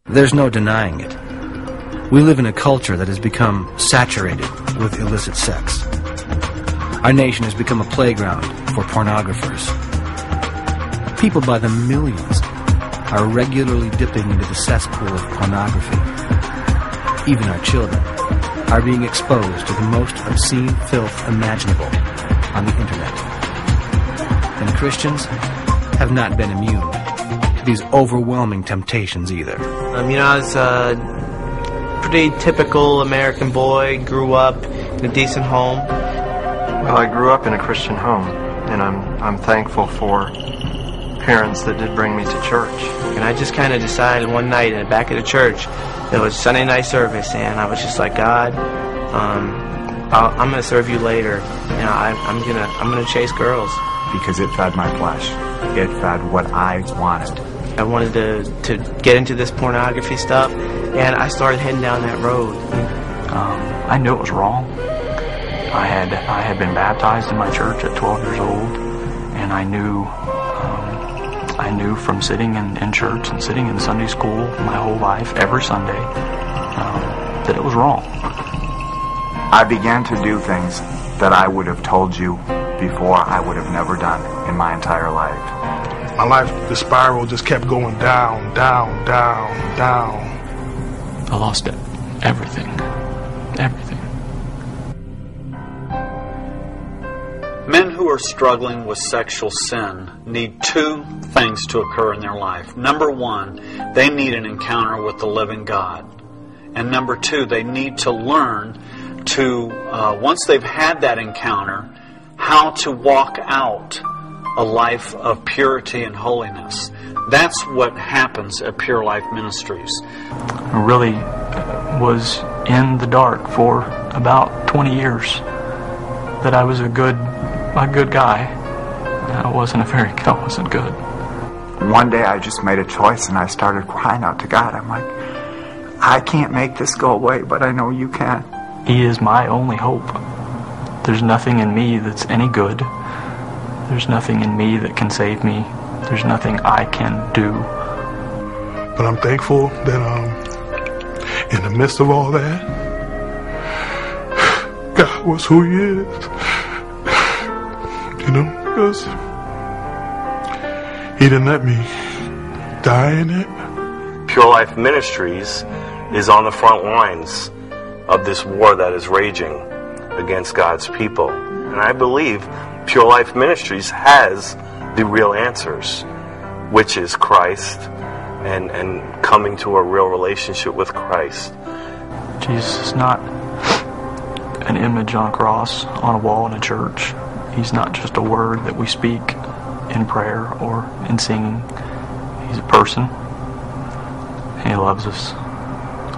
There's no denying it. We live in a culture that has become saturated with illicit sex. Our nation has become a playground for pornographers. People by the millions are regularly dipping into the cesspool of pornography. Even our children are being exposed to the most obscene filth imaginable on the internet. And Christians have not been immune to these overwhelming temptations either. I was a pretty typical American boy, grew up in a decent home. Well, I grew up in a Christian home, and I'm thankful for parents that did bring me to church. And I just kind of decided one night in the back of the church, it was Sunday night service, and I was just like, God, I'm going to serve you later. I'm gonna chase girls. Because it fed my flesh. It fed what I wanted. I wanted to get into this pornography stuff, and I started heading down that road. I knew it was wrong. I had been baptized in my church at 12 years old, and I knew from sitting in church and sitting in Sunday school my whole life, every Sunday, that it was wrong. I began to do things that I would have told you before I would have never done in my entire life. My life, the spiral just kept going down, down, down, down. I lost it. Everything. Everything. Men who are struggling with sexual sin need two things to occur in their life. Number one, they need an encounter with the living God. And number two, they need to learn to, once they've had that encounter, how to walk out a life of purity and holiness. That's what happens at Pure Life Ministries. I really was in the dark for about 20 years. That I was a good guy. I wasn't good. One day I just made a choice and I started crying out to God. I'm like, I can't make this go away, but I know you can. He is my only hope. There's nothing in me that's any good. There's nothing in me that can save me. There's nothing I can do. But I'm thankful that in the midst of all that, God was who He is. Because He didn't let me die in it. Pure Life Ministries is on the front lines of this war that is raging against God's people. And I believe Pure Life Ministries has the real answers, which is Christ and coming to a real relationship with Christ. Jesus is not an image on a cross on a wall in a church. He's not just a word that we speak in prayer or in singing. He's a person. He loves us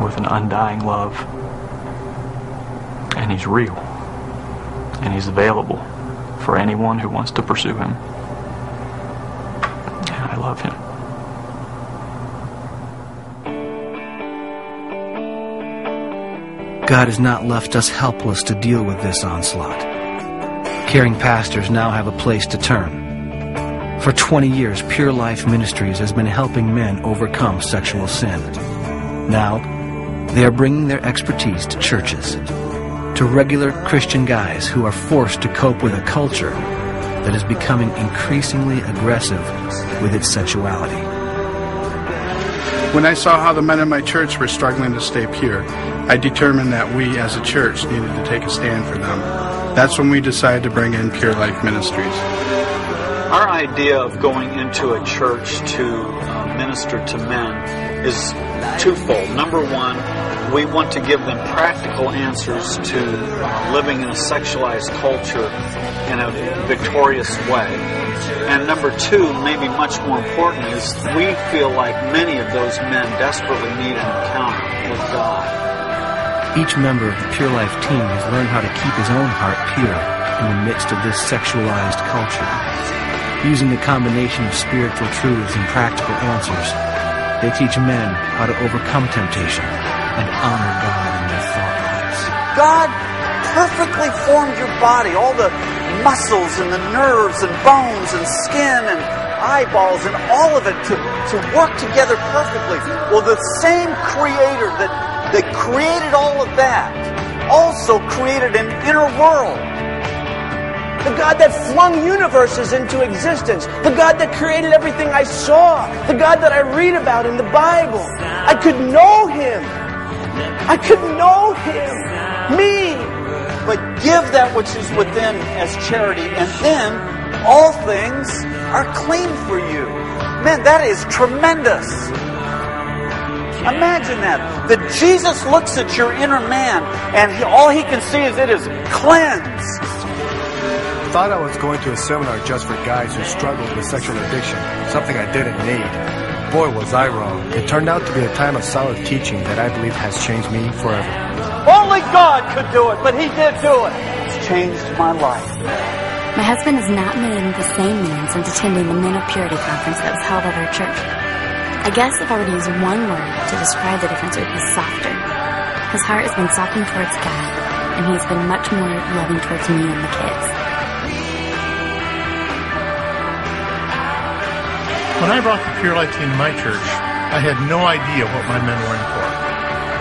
with an undying love. And He's real. And He's available for anyone who wants to pursue Him. And I love Him. God has not left us helpless to deal with this onslaught. Caring pastors now have a place to turn. For 20 years, Pure Life Ministries has been helping men overcome sexual sin. Now, they are bringing their expertise to churches, to regular Christian guys who are forced to cope with a culture that is becoming increasingly aggressive with its sexuality. When I saw how the men in my church were struggling to stay pure, I determined that we as a church needed to take a stand for them. That's when we decided to bring in Pure Life Ministries. Our idea of going into a church to minister to men is twofold. Number one, we want to give them practical answers to living in a sexualized culture in a victorious way. And number two, maybe much more important, is we feel like many of those men desperately need an encounter with God. Each member of the Pure Life team has learned how to keep his own heart pure in the midst of this sexualized culture. Using the combination of spiritual truths and practical answers, they teach men how to overcome temptation and honor God in their thought lives. God perfectly formed your body, all the muscles and the nerves and bones and skin and eyeballs and all of it to to work together perfectly. Well, the same Creator that created all of that also created an inner world. The God that flung universes into existence. The God that created everything I saw. The God that I read about in the Bible. I could know Him. I could know Him. Me. But give that which is within as charity, and then all things are clean for you. Man, that is tremendous. Imagine that Jesus looks at your inner man, and all he can see is it is cleansed. I thought I was going to a seminar just for guys who struggled with sexual addiction, something I didn't need. Boy, was I wrong. It turned out to be a time of solid teaching that I believe has changed me forever. Only God could do it, but He did do it. It's changed my life. My husband has not made the same man since attending the Men of Purity conference that was held at our church. I guess if I were to use one word to describe the difference, it would be softer. His heart has been softened towards God, and he's been much more loving towards me and the kids. When I brought the Pure Life team to my church, I had no idea what my men were in for.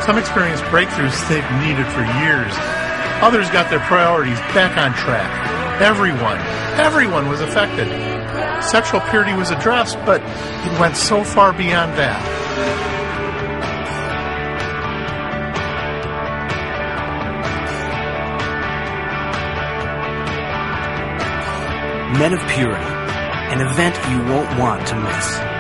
Some experienced breakthroughs they've needed for years. Others got their priorities back on track. Everyone was affected. Sexual purity was addressed, but it went so far beyond that. Men of Purity, an event you won't want to miss.